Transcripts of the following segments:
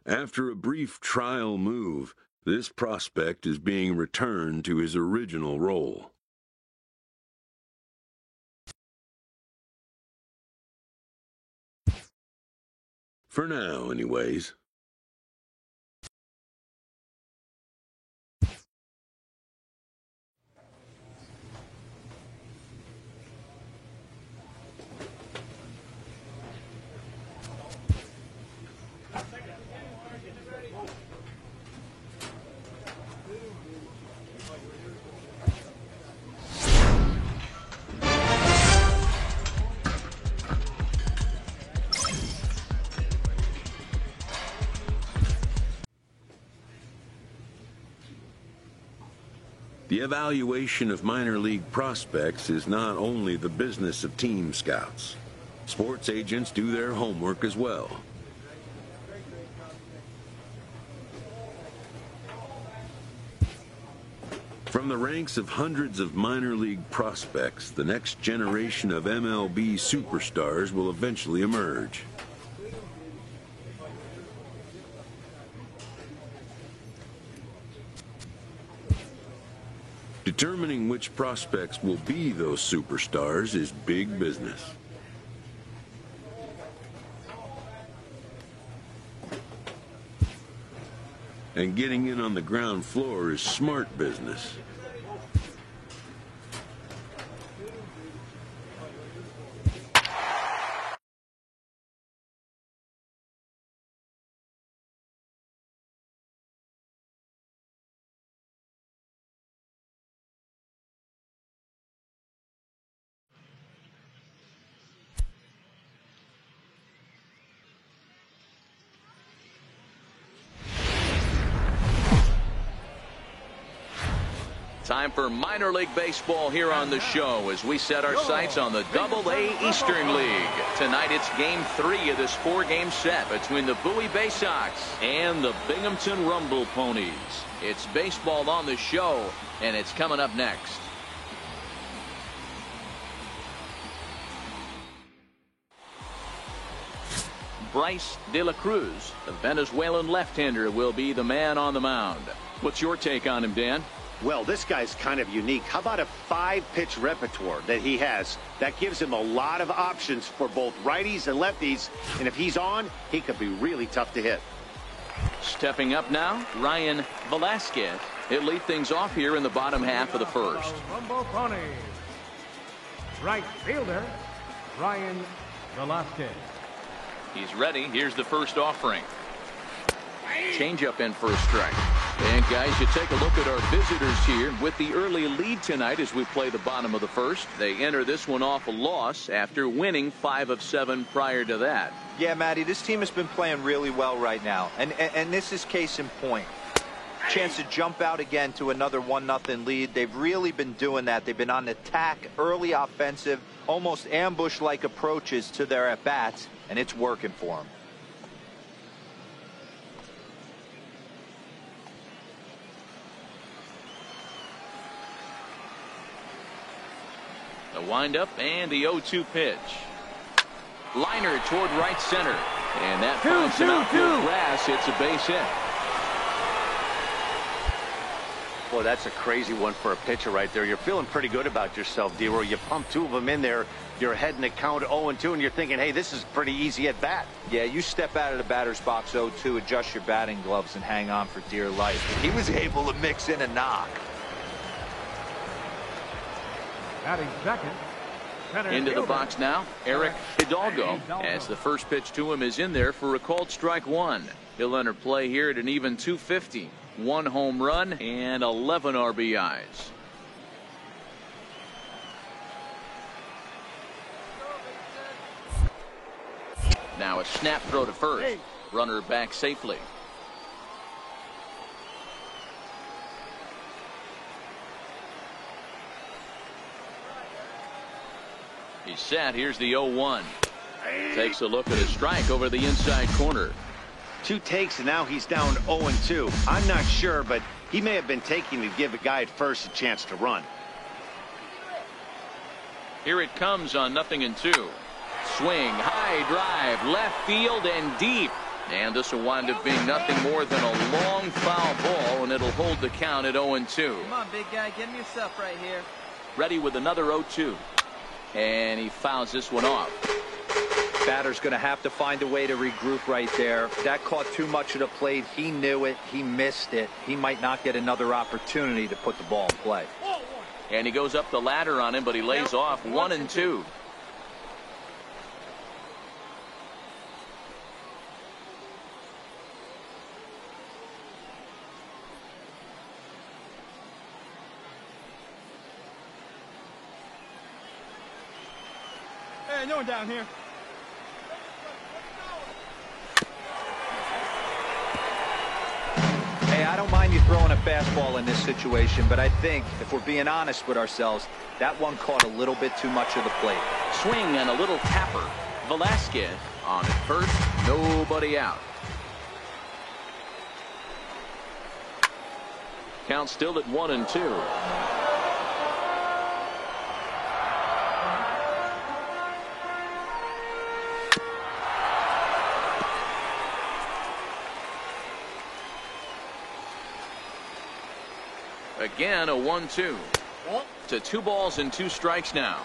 After a brief trial move, this prospect is being returned to his original role. For now, anyways. The evaluation of minor league prospects is not only the business of team scouts. Sports agents do their homework as well. From the ranks of hundreds of minor league prospects, the next generation of MLB superstars will eventually emerge. Determining which prospects will be those superstars is big business. And getting in on the ground floor is smart business. Time for minor league baseball here on the show as we set our sights on the Double-A Eastern League. Tonight it's Game 3 of this 4-game set between the Bowie Bay Sox and the Binghamton Rumble Ponies. It's baseball on the show, and it's coming up next. Bryce De La Cruz, the Venezuelan left-hander, will be the man on the mound. What's your take on him, Dan? Well, this guy's kind of unique. How about a 5-pitch repertoire that he has? That gives him a lot of options for both righties and lefties. And if he's on, he could be really tough to hit. Stepping up now, Ryan Velasquez. He'll lead things off here in the bottom half of the first. Rumble Ponies. Right fielder, Ryan Velasquez. He's ready. Here's the first offering. Changeup in for a strike. And guys, you take a look at our visitors here with the early lead tonight as we play the bottom of the first. They enter this one off a loss after winning 5 of 7 prior to that. Yeah, Matty, this team has been playing really well right now, and this is case in point. Chance to jump out again to another 1-0 lead. They've really been doing that. They've been on attack, early offensive, almost ambush-like approaches to their at-bats, and it's working for them. The windup and the 0-2 pitch. Liner toward right center. And that finds him out for grass. It's a base hit. Boy, that's a crazy one for a pitcher right there. You're feeling pretty good about yourself, D-Roy. You pump 2 of them in there. You're heading to count 0-2, and you're thinking, hey, this is pretty easy at bat. Yeah, you step out of the batter's box 0-2, adjust your batting gloves, and hang on for dear life. He was able to mix in a knock. Batting second. Into the box now, Eric Hidalgo, as the first pitch to him is in there for a called strike 1. He'll enter play here at an even 250. 1 home run and 11 RBIs. Now a snap throw to first. Runner back safely. He's set. Here's the 0-1. Takes a look at a strike over the inside corner. 2 takes, and now he's down 0-2. I'm not sure, but he may have been taking to give a guy at first a chance to run. Here it comes on 0-2. Swing, high drive, left field and deep. And this will wind up being nothing more than a long foul ball, and it'll hold the count at 0-2. Come on, big guy, get him yourself right here. Ready with another 0-2. And he fouls this one off. Batter's going to have to find a way to regroup right there. That caught too much of the plate. He knew it. He missed it. He might not get another opportunity to put the ball in play. And he goes up the ladder on him, but he lays off 1-2. Hey, no one down here. Hey, I don't mind you throwing a fastball in this situation, but I think if we're being honest with ourselves, that one caught a little bit too much of the plate. Swing and a little tapper. Velasquez on at first, nobody out. Count still at 1-2. Again, a 1-2. To 2 balls and 2 strikes now.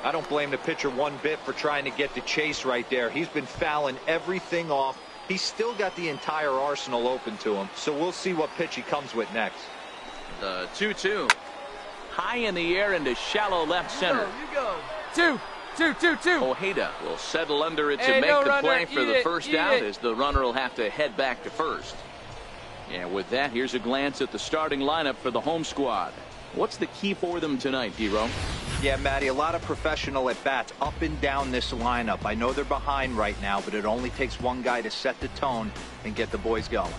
I don't blame the pitcher one bit for trying to get the chase right there. He's been fouling everything off. He's still got the entire arsenal open to him. So we'll see what pitch he comes with next. The 2-2. High in the air into shallow left center. You go. 2-2. Ojeda will settle under it to Hey, make no the runner. play for Eat the it, first eat out, it. as the runner will have to head back to first. And with that, here's a glance at the starting lineup for the home squad. What's the key for them tonight, D-Row? Yeah, Matty, a lot of professional at-bats up and down this lineup. I know they're behind right now, but it only takes one guy to set the tone and get the boys going.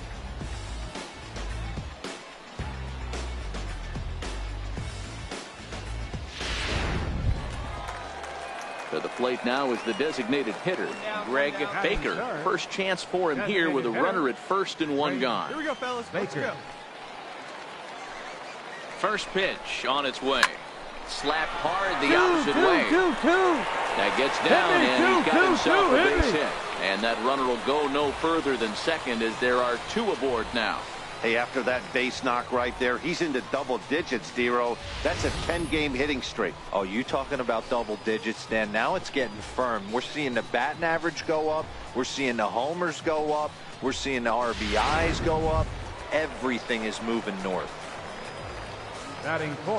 To the plate now is the designated hitter, Greg Baker. First chance for him here with a runner at first and one gone. Here we go, fellas. Let's Baker. go. First pitch on its way. Slapped hard the opposite way. That gets down, and he's got himself a base hit. And that runner will go no further than second, as there are 2 aboard now. Hey, after that base knock right there, he's into double digits, Dero. That's a 10-game hitting streak. Oh, you talking about double digits, Dan? Now it's getting firm. We're seeing the batting average go up. We're seeing the homers go up. We're seeing the RBIs go up. Everything is moving north.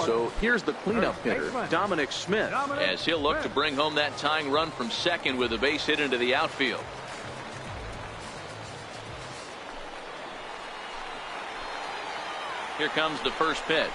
So here's the cleanup hitter, Dominic Smith, as he'll look to bring home that tying run from second with a base hit into the outfield. Here comes the first pitch.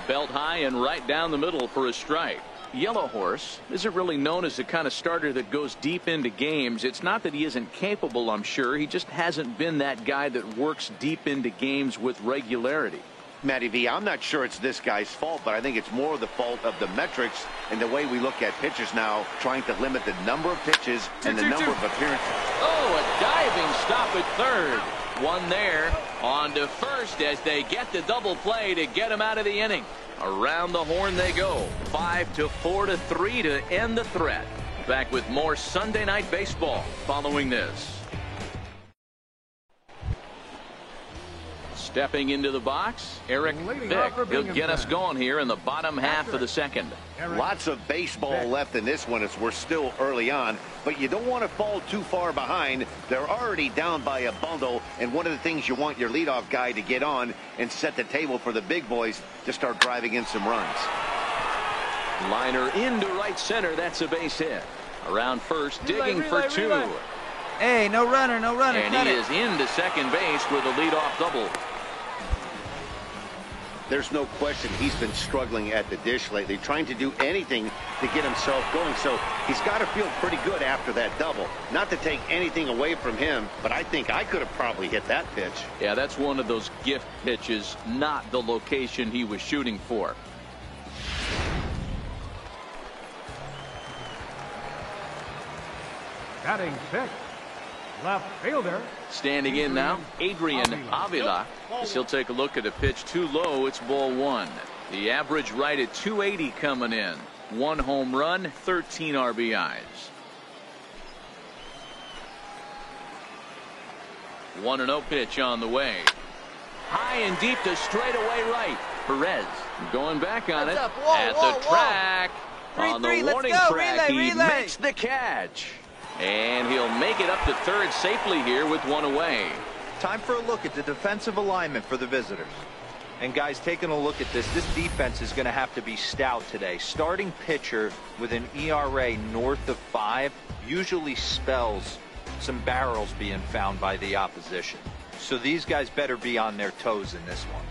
Belt high and right down the middle for a strike. Yellow Horse isn't really known as the kind of starter that goes deep into games. It's not that he isn't capable, I'm sure. He just hasn't been that guy that works deep into games with regularity. Matty V, I'm not sure it's this guy's fault, but I think it's more the fault of the metrics and the way we look at pitchers now, trying to limit the number of pitches and the number of appearances. Oh, a diving stop at third. One there on to first as they get the double play to get him out of the inning. Around the horn they go. 5-4-3 to end the threat. Back with more Sunday Night Baseball following this. Stepping into the box, Eric Vick. He'll get us going here in the bottom half of the second. Lots of baseball left in this one as we're still early on, but you don't want to fall too far behind. They're already down by a bundle, and one of the things you want your leadoff guy to get on and set the table for the big boys to start driving in some runs. Liner into right center. That's a base hit. Around first, digging for 2. Hey, no runner, no runner. And he is into second base with a leadoff double. There's no question he's been struggling at the dish lately, trying to do anything to get himself going. So he's got to feel pretty good after that double. Not to take anything away from him, but I think I could have probably hit that pitch. Yeah, that's one of those gift pitches, not the location he was shooting for. Batting sixth, left fielder. Standing in now, Adrian Avila. As he'll take a look at a pitch too low. It's ball 1. The average right at 280 coming in. 1 home run, 13 RBIs. 1-0 pitch on the way. High and deep to straightaway right. Perez going back on it at the track. On the warning track, he makes the catch. And he'll make it up to third safely here with one away. Time for a look at the defensive alignment for the visitors. And guys, taking a look at this defense is going to have to be stout today. Starting pitcher with an ERA north of 5 usually spells some barrels being found by the opposition. So these guys better be on their toes in this one.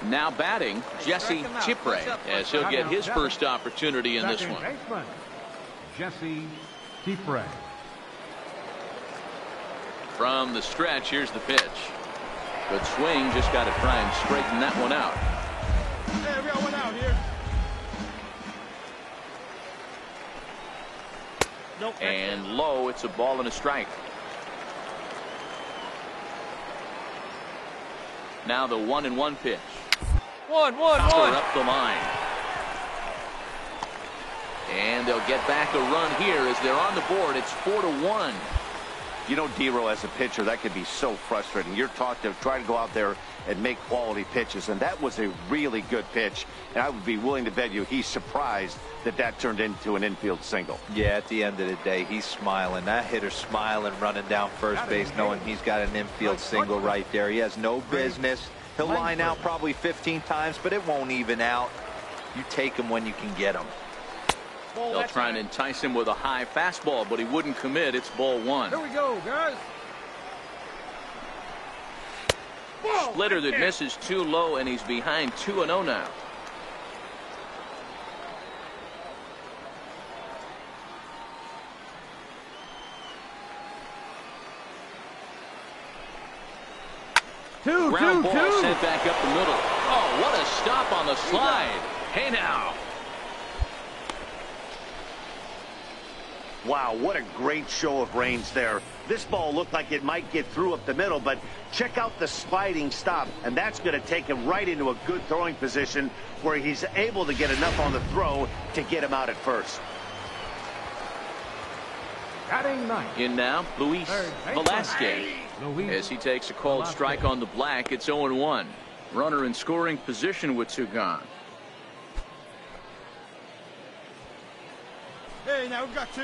Now batting, Jesse Chipre, as he'll get his first opportunity in this one. Baseman, Jesse Chipre. From the stretch, here's the pitch. Good swing, just got to try and straighten that one out. Hey, we got one out here. Nope. And low, it's a ball and a strike. Now the 1-1 pitch. One. Up the line. And they'll get back a run here as they're on the board. It's 4-1. You know, Dero, as a pitcher, that could be so frustrating. You're taught to try to go out there and make quality pitches, and that was a really good pitch. And I would be willing to bet you he's surprised that turned into an infield single. Yeah, at the end of the day, he's smiling. That hitter's smiling, running down first base, knowing he's got an infield single right there. He has no business. He'll line out probably 15 times, but it won't even out. You take him when you can get him. They'll try and entice him with a high fastball, but he wouldn't commit. It's ball 1. Here we go, guys. Splitter that misses too low, and he's behind 2-0 now. Ground ball sent back up the middle. Oh, what a stop on the slide. Hey now. Wow, what a great show of range there. This ball looked like it might get through up the middle, but check out the sliding stop, and that's going to take him right into a good throwing position where he's able to get enough on the throw to get him out at first. Batting ninth. In now, Luis Velasquez. As he takes a called strike on the black, it's 0-1. Runner in scoring position with 2 gone. Hey, now we've got 2.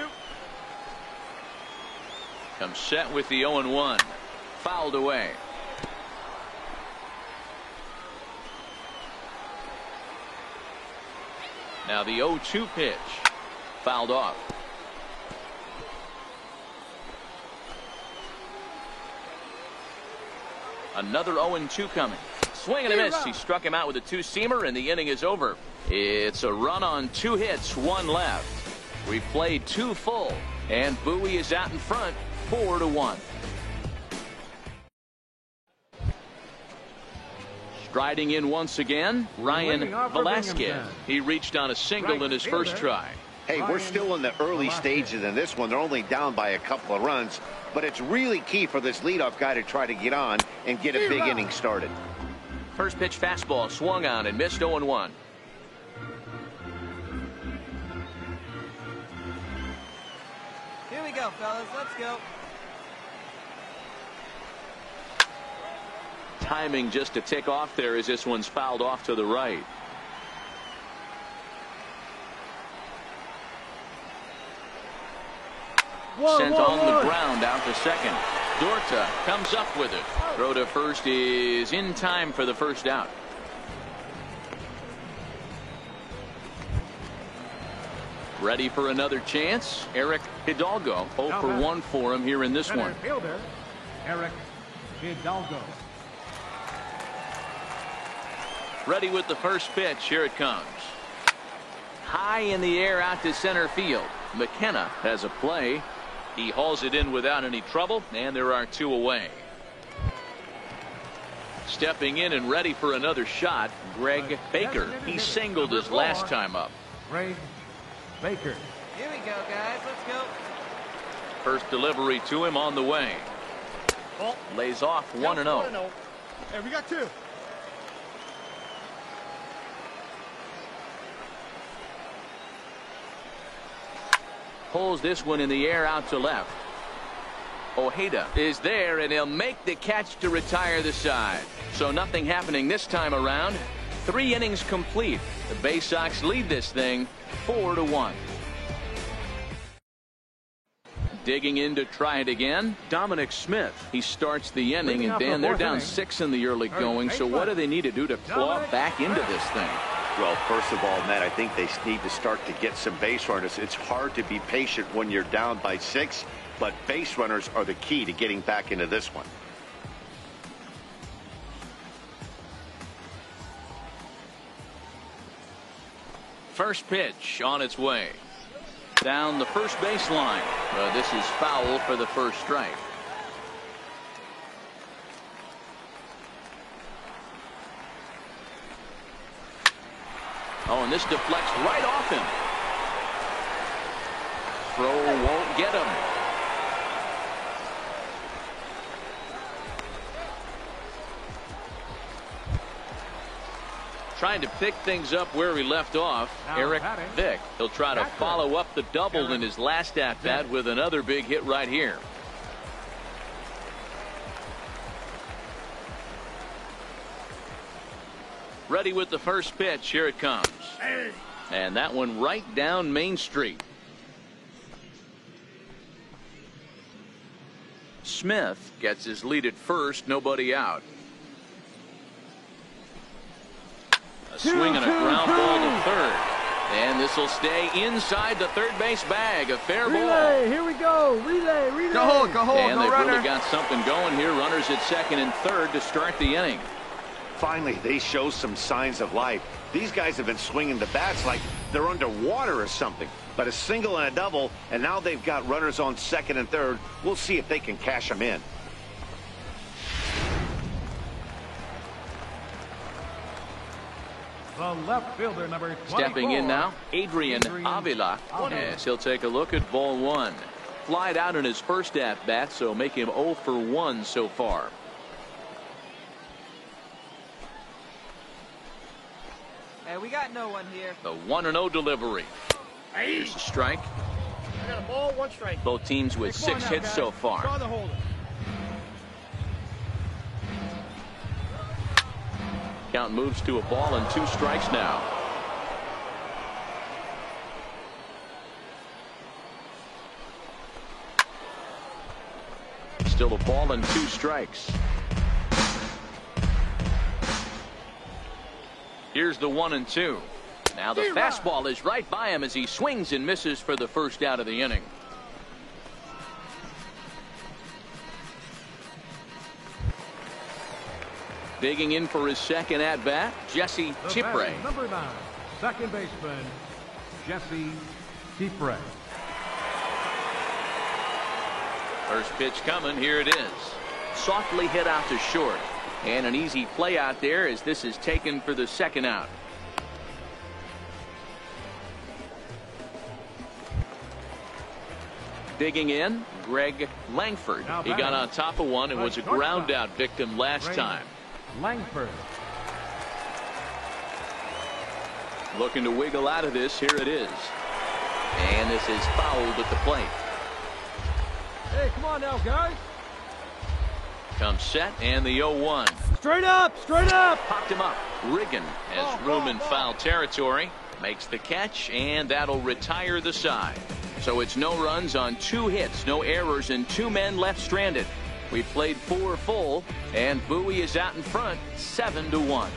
Comes set with the 0-1. Fouled away. Now the 0-2 pitch. Fouled off. Another 0-2 coming. Swing and a miss. He struck him out with a 2-seamer, and the inning is over. It's a run on 2 hits, 1 left. We've played 2 full, and Bowie is out in front, 4-1. Striding in once again, Ryan Velasquez. He reached on a single in his first try. Hey, we're still in the early stages in this one. They're only down by a couple of runs, but it's really key for this leadoff guy to try to get on and get a big inning started. First pitch fastball swung on and missed. 0-1. Here we go, fellas. Let's go. Timing just to tick off there as this one's fouled off to the right. Sent on the ground out to second. Dorta comes up with it. Throw to first is in time for the first out. Ready for another chance. Eric Hidalgo. 0 for 1 for him here in this one. Fielder, Eric Hidalgo. Ready with the first pitch. Here it comes. High in the air out to center field. McKenna has a play. He hauls it in without any trouble, and there are 2 away. Stepping in and ready for another shot, Greg Baker. He singled his last time up. Greg Baker. Here we go, guys. Let's go. First delivery to him on the way. Lays off 1-0. Hey, we got 2. pulls this one in the air out to left. Ojeda is there, and he'll make the catch to retire the side. So nothing happening this time around. 3 innings complete. The Bay Sox lead this thing 4-1. Digging in to try it again, Dominic Smith. He starts the inning, and Dan, they're down 6 in the early going. So what do they need to do to claw back into this thing? Well, first of all, Matt, I think they need to start to get some base runners. It's hard to be patient when you're down by 6, but base runners are the key to getting back into this one. First pitch on its way. Down the first baseline. This is foul for the first strike. Oh, and this deflects right off him. Throw won't get him. Trying to pick things up where he left off. Eric Vick. He'll try to follow up the double in his last at-bat with another big hit right here. Ready with the first pitch. Here it comes. And that one right down Main Street. Smith gets his lead at first. Nobody out. A swing and a ground ball to third. And this will stay inside the third base bag. A fair ball. Here we go. Relay. Go hold, And no they've runner. really got something going here. Runners at second and third to start the inning. Finally, they show some signs of life. These guys have been swinging the bats like they're underwater or something. But a single and a double, and now they've got runners on second and third. We'll see if they can cash them in. The left fielder, number 24. Stepping in now, Adrian Avila, as he'll take a look at ball one. Flied out in his first at-bat, so make him 0 for 1 so far. Hey, we got no one here. The 1-0 delivery. Here's the strike. I got a ball, 1 strike. Both teams with 6 hits so far. Draw the holder. Count moves to a ball and 2 strikes now. Still a ball and 2 strikes. Here's the 1-2. Now the fastball is right by him as he swings and misses for the first out of the inning. Digging in for his second at bat, Jesse Tipre. Number 9, second baseman, Jesse Tipre. First pitch coming. Here it is. Softly hit out to short. And an easy play out there as this is taken for the second out. Digging in, Greg Langford. He got on top of one and was a ground out victim last time. Langford. Looking to wiggle out of this. Here it is. And this is fouled at the plate. Hey, come on now, guys. Comes set and the 0-1. Straight up, straight up. Popped him up. Riggin has room in foul territory. Makes the catch, and that'll retire the side. So it's no runs on 2 hits, no errors, and 2 men left stranded. We played 4 full, and Bowie is out in front, 7-1.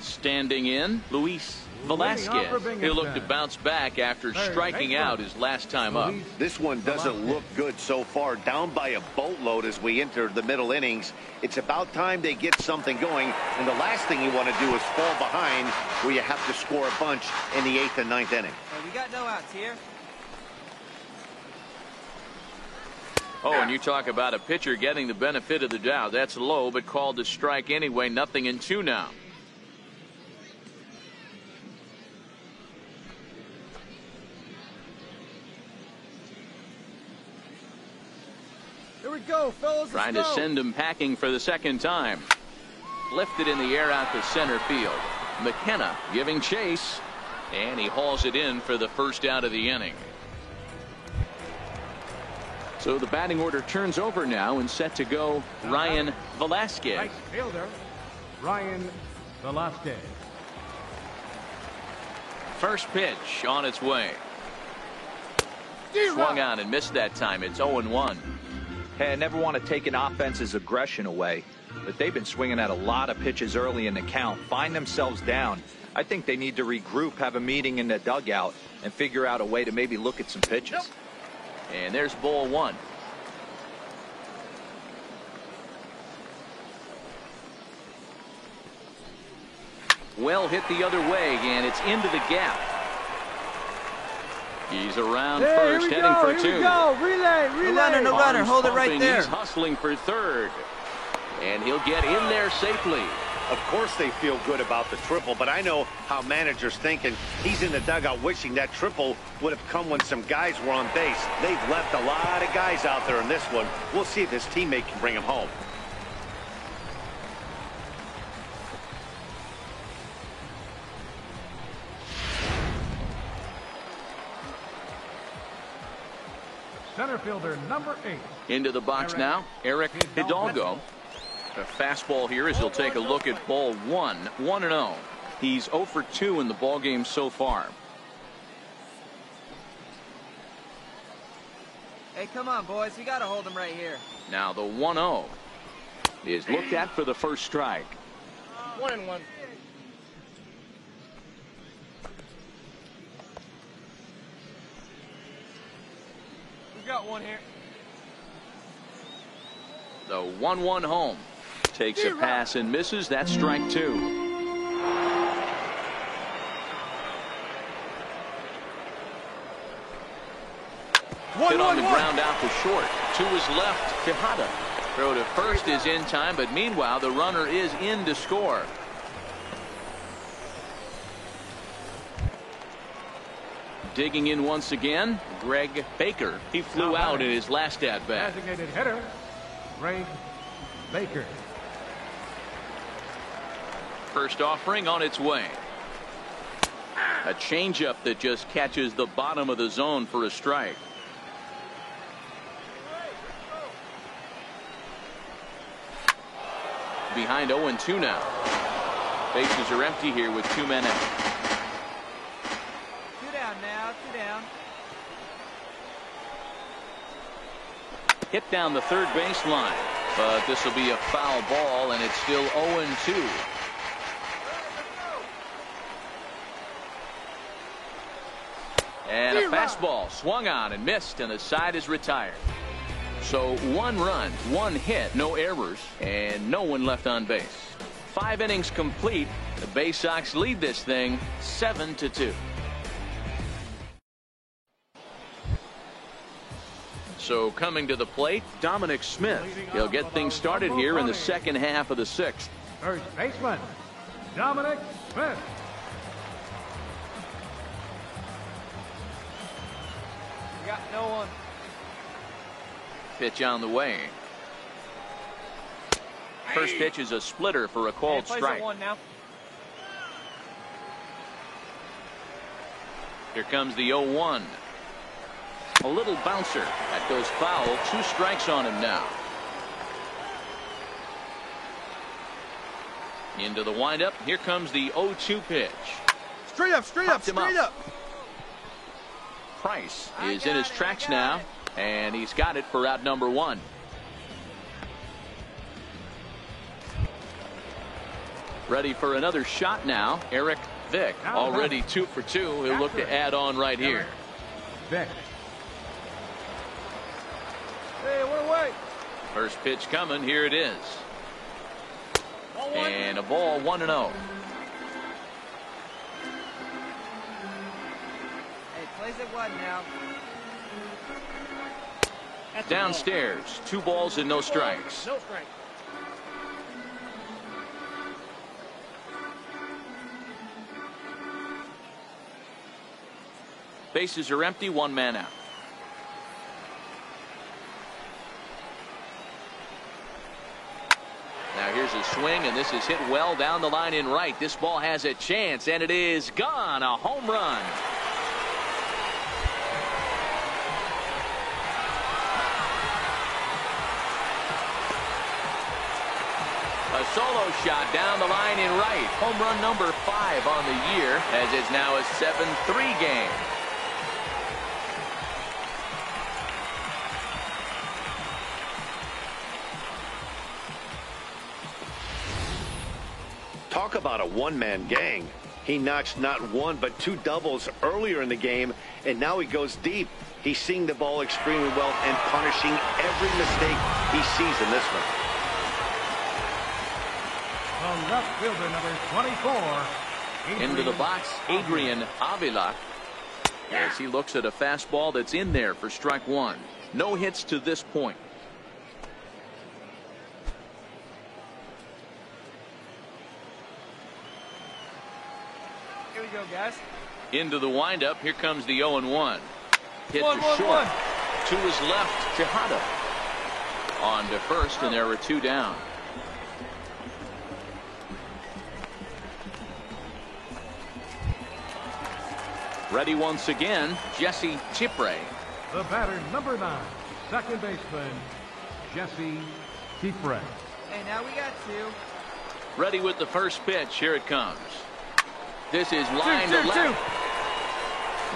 Standing in, Luis Velasquez. He'll look to bounce back after striking out his last time up. This one doesn't look good so far. Down by a boatload as we enter the middle innings. It's about time they get something going, and the last thing you want to do is fall behind where you have to score a bunch in the 8th and 9th inning. Hey, we got no outs here. Oh, and you talk about a pitcher getting the benefit of the doubt. That's low, but called a strike anyway. 0-2 now. Here we go, fellas. Trying to send him packing for the second time. Lifted in the air out to center field. McKenna giving chase. And he hauls it in for the first out of the inning. So the batting order turns over now and set to go Ryan Velasquez. Right fielder, Ryan Velasquez. First pitch on its way. Swung on and missed that time. It's 0-1. Hey, I never want to take an offense's aggression away, but they've been swinging at a lot of pitches early in the count, find themselves down. I think they need to regroup, have a meeting in the dugout, and figure out a way to maybe look at some pitches. And there's ball one. Well hit the other way, and it's into the gap. He's around first, heading for two. Here we go. Relay. No runner. Hold it right there. He's hustling for third. And he'll get in there safely. Of course they feel good about the triple, but I know how managers think, and he's in the dugout wishing that triple would have come when some guys were on base. They've left a lot of guys out there in this one. We'll see if his teammate can bring him home. Center fielder number 8. Into the box now, Eric Hidalgo. A fastball here as he'll take a look at ball one. 1-0. He's 0 for 2 in the ball game so far. Hey, come on, boys. We got to hold him right here. Now the 1-0 is looked at for the first strike. 1-1. We got one here. The 1-1 home. Takes a pass and misses. That's strike 2. Hit on the ground out to short. 2 is left. Tejada. Throw to first is in time, but meanwhile the runner is in to score. Digging in once again, Greg Baker. He flew out in his last at bat. Designated hitter, Greg Baker. First offering on its way. A changeup that just catches the bottom of the zone for a strike. Behind 0-2 now. Bases are empty here with 2 men out. 2 down now. 2 down. Hit down the third baseline, but this will be a foul ball, and it's still 0-2. And a fastball swung on and missed, and the side is retired. So 1 run, 1 hit, no errors, and no one left on base. 5 innings complete. The Bay Sox lead this thing 7-2. So coming to the plate, Dominic Smith. He'll get things started here in the second half of the 6th. First baseman, Dominic Smith. We got no one. Pitch on the way. First pitch is a splitter for a called strike. 1 now. Here comes the 0-1. A little bouncer. That goes foul. 2 strikes on him now. Into the windup. Here comes the 0-2 pitch. Straight up. Price is in his tracks now, and he's got it for out number 1. Ready for another shot now. Eric Vick, already 2 for 2. He'll look to add on right here. Vick. Hey, what away? First pitch coming. Here it is. And a ball 1-0. Hey, plays it 1 now. Downstairs, 2 balls and no strikes. No strike. Bases are empty. 1 man out. Now here's a swing, and this is hit well down the line in right. This ball has a chance, and it is gone. A home run. A solo shot down the line in right. Home run number 5 on the year, as it's now a 7-3 game. Talk about a one-man gang. He notched not one but 2 doubles earlier in the game, and now he goes deep. He's seeing the ball extremely well and punishing every mistake he sees in this one. The left fielder, number 24. Into the box, Adrian Avila, as he looks at a fastball that's in there for strike 1. No hits to this point. Here we go, guys. Into the windup. Here comes the 0-1. Hit One, to one, short. one. To his left, Tejada. On to first, and there were 2 down. Ready once again, Jesse Chipre. The batter, number 9, second baseman, Jesse Chipre. Hey, now we got 2. Ready with the first pitch. Here it comes. This is line to left.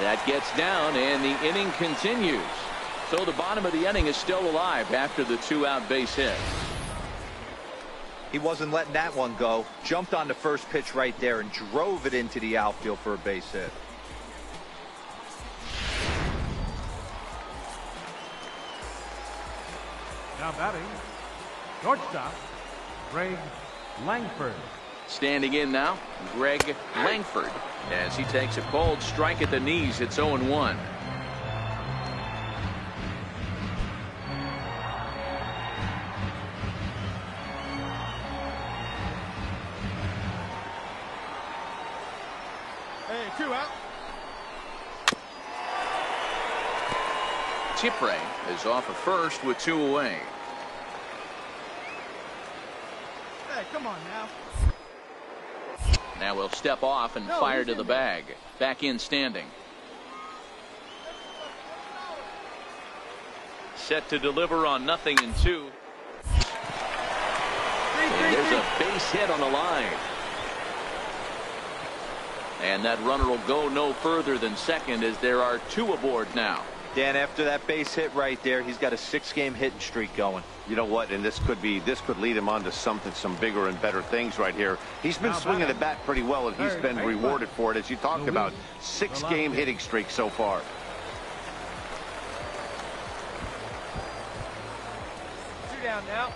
That gets down, and the inning continues. So the bottom of the inning is still alive after the 2-out base hit. He wasn't letting that one go. Jumped on the first pitch right there and drove it into the outfield for a base hit. Now batting, shortstop, Greg Langford. Standing in now, Greg Langford, as he takes a cold strike at the knees. It's 0-1. Hey, 2 out. Chipre is off of first with 2 away. Hey, come on now. Now we'll step off and fire to the bag. Back in standing. Set to deliver on 0-2. And there's a base hit on the line. And that runner will go no further than second, as there are 2 aboard now. Dan, after that base hit right there, he's got a 6-game hitting streak going. You know what? And this could lead him on to some bigger and better things right here. He's been swinging the bat pretty well, and he's been rewarded for it, as you talked about. 6-game hitting streak so far. Two down now.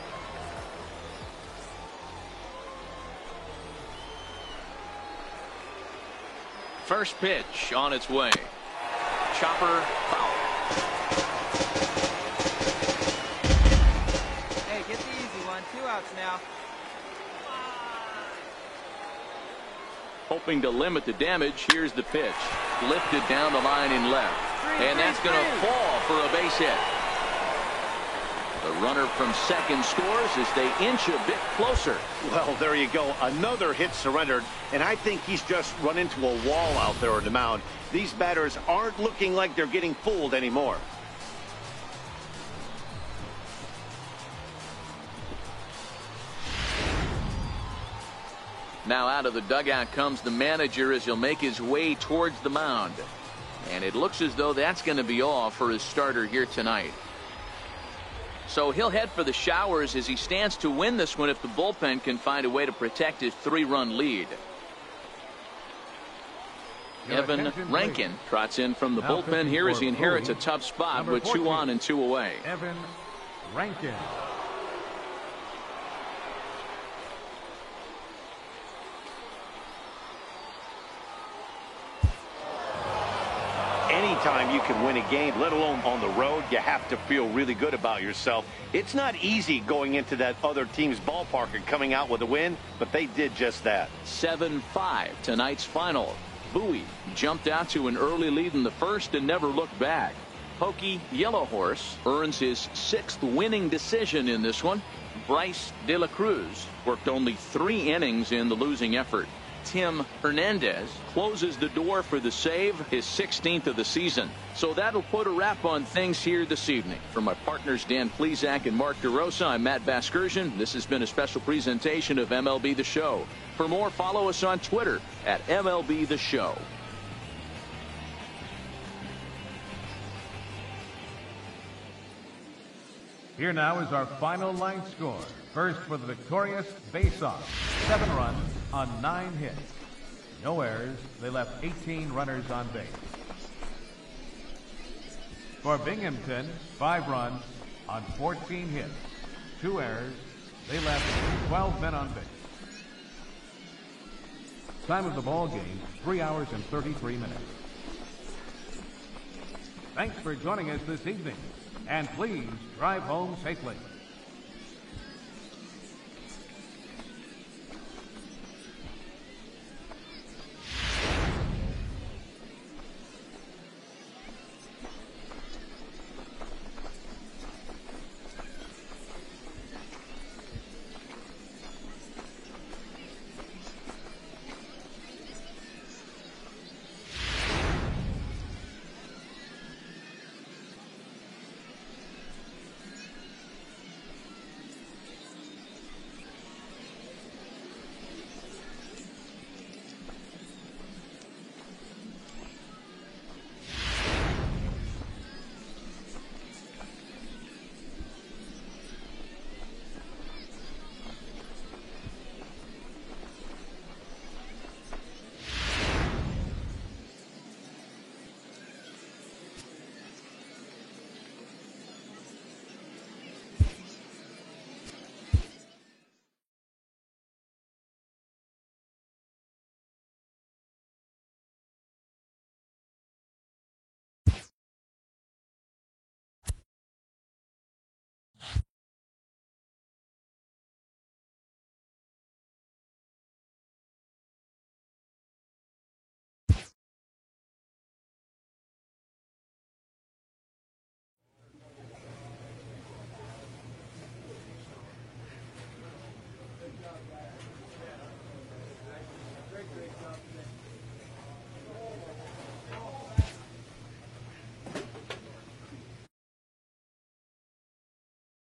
First pitch on its way. Chopper foul. Hey, get the easy one. 2 outs now. Hoping to limit the damage. Here's the pitch. Lifted down the line in left. And that's going to fall for a base hit. The runner from second scores as they inch a bit closer. Well, there you go. Another hit surrendered, and I think he's just run into a wall out there on the mound. These batters aren't looking like they're getting fooled anymore. Now out of the dugout comes the manager as he'll make his way towards the mound. And it looks as though that's going to be all for his starter here tonight. So he'll head for the showers as he stands to win this one if the bullpen can find a way to protect his 3-run lead. Evan Rankin trots in from the bullpen here as he inherits a tough spot with 2 on and 2 away. Evan Rankin. Anytime you can win a game, let alone on the road, you have to feel really good about yourself. It's not easy going into that other team's ballpark and coming out with a win, but they did just that. 7-5 tonight's final. Bowie jumped out to an early lead in the first and never looked back. Pokey Yellow Horse earns his 6th winning decision in this one. Bryce De La Cruz worked only 3 innings in the losing effort. Tim Hernandez closes the door for the save, his 16th of the season. So that'll put a wrap on things here this evening. For my partners Dan Plesac and Mark DeRosa, I'm Matt Vasgersian. This has been a special presentation of MLB The Show. For more, follow us on Twitter at MLB The Show. Here now is our final line score. First for the victorious Bay-Sox. 7 runs on 9 hits. No errors. They left 18 runners on base. For Binghamton, 5 runs on 14 hits. 2 errors. They left 12 men on base. Time of the ball game, 3 hours and 33 minutes. Thanks for joining us this evening. And please drive home safely.